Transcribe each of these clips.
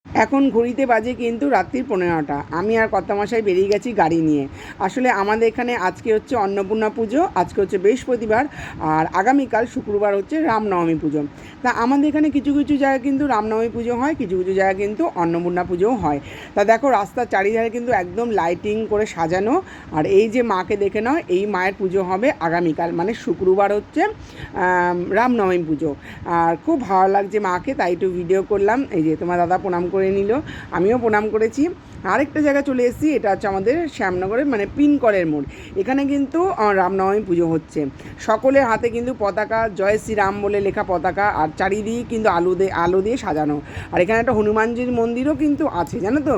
এখন ঘড়িতে বাজে কিন্তু রাত্রির 15টা। আমি আর কর্তামশাই বেরিয়ে গেছি গাড়ি নিয়ে। আসলে আমাদের এখানে আজকে হচ্ছে অন্নপূর্ণা পুজো, আজকে হচ্ছে বৃহস্পতিবার, আর আগামীকাল শুক্রবার হচ্ছে রামনবমী পুজো। তা আমাদের এখানে কিছু কিছু জায়গায় কিন্তু রামনবমী পুজো হয়, কিছু কিছু জায়গায় কিন্তু অন্নপূর্ণা পুজোও হয়। তা দেখো রাস্তার চারিধারে কিন্তু একদম লাইটিং করে সাজানো। আর এই যে মাকে দেখে নাও, এই মায়ের পুজো হবে আগামীকাল, মানে শুক্রবার হচ্ছে রামনবমী পুজো। আর খুব ভালো লাগছে মাকে, তাই একটু ভিডিও করলাম। এই যে তোমার দাদা প্রণাম করে নিল, আমিও প্রণাম করেছি। আরেকটা জায়গায় চলে এসেছি, এটা হচ্ছে আমাদের শ্যামনগরের মানে পিনকলের মোড়। এখানে কিন্তু রামনবমী পুজো হচ্ছে। সকলের হাতে কিন্তু পতাকা, জয় শ্রীরাম বলে লেখা পতাকা, আর চারিদিকে কিন্তু আলো দিয়ে সাজানো। আর এখানে একটা হনুমানজির মন্দিরও কিন্তু আছে, জানো তো।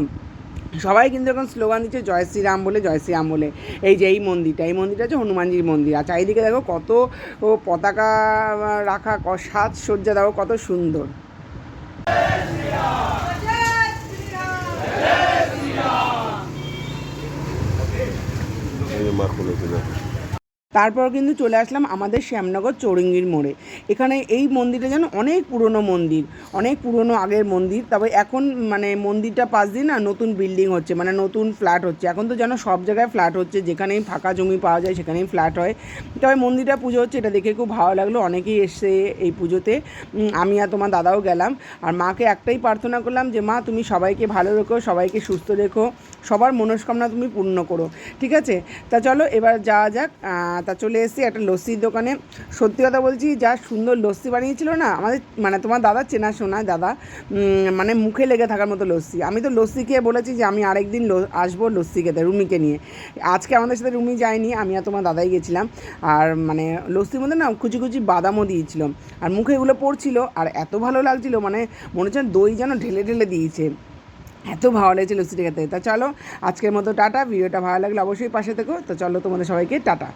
সবাই কিন্তু এখন স্লোগান দিচ্ছে জয় শ্রীরাম বলে, জয় শ্রীরাম বলে। এই যে এই মন্দিরটা হচ্ছে হনুমানজির মন্দির। আর চারিদিকে দেখো কত পতাকা রাখা, সাজসজ্জা দেখো কত সুন্দর। তারপর কিন্তু চলে আসলাম আমাদের শ্যামনগর চৌরঙ্গির মোড়ে। এখানে এই মন্দিরটা যেন অনেক পুরনো মন্দির, অনেক পুরনো আগের মন্দির। তবে এখন মানে মন্দিরটা পাশ দিয়ে না নতুন বিল্ডিং হচ্ছে, মানে নতুন ফ্ল্যাট হচ্ছে। এখন তো যেন সব জায়গায় ফ্ল্যাট হচ্ছে, যেখানেই ফাঁকা জমি পাওয়া যায় সেখানেই ফ্ল্যাট হয়। তবে মন্দিরটা পুজো হচ্ছে, এটা দেখে খুব ভালো লাগলো। অনেকেই এসছে এই পুজোতে, আমি আর তোমার দাদাও গেলাম। আর মাকে একটাই প্রার্থনা করলাম যে মা তুমি সবাইকে ভালো রেখো, সবাইকে সুস্থ রেখো, সবার মনস্কামনা তুমি পূর্ণ করো, ঠিক আছে। তা চলো এবার যাওয়া যাক। তা চলে এসেছি একটা লস্যির দোকানে। সত্যি কথা বলছি, যা সুন্দর লস্যি বানিয়েছিল না আমাদের, মানে তোমার দাদা চেনাশোনা দাদা, মানে মুখে লেগে থাকার মতো লস্যি। আমি তো লস্যি খেয়ে বলেছি যে আমি আরেকদিন আসবো লস্যি খেতে রুমিকে নিয়ে। আজকে আমাদের সাথে রুমি যায়নি, আমি আর তোমার দাদাই গেছিলাম। আর মানে লস্যির মধ্যে না কুচি কুচি বাদামও দিয়েছিল, আর মুখে এগুলো পড়ছিল, আর এত ভালো লাগছিল, মানে মনে হচ্ছে দই যেন ঢেলে ঢেলে দিয়েছে, এত ভালো লেগেছে লস্যিটা খেতে। তা চলো আজকের মতো টাটা। ভিডিওটা ভালো লাগলে অবশ্যই পাশে থেকো। তো চলো তোমাদের সবাইকে টাটা।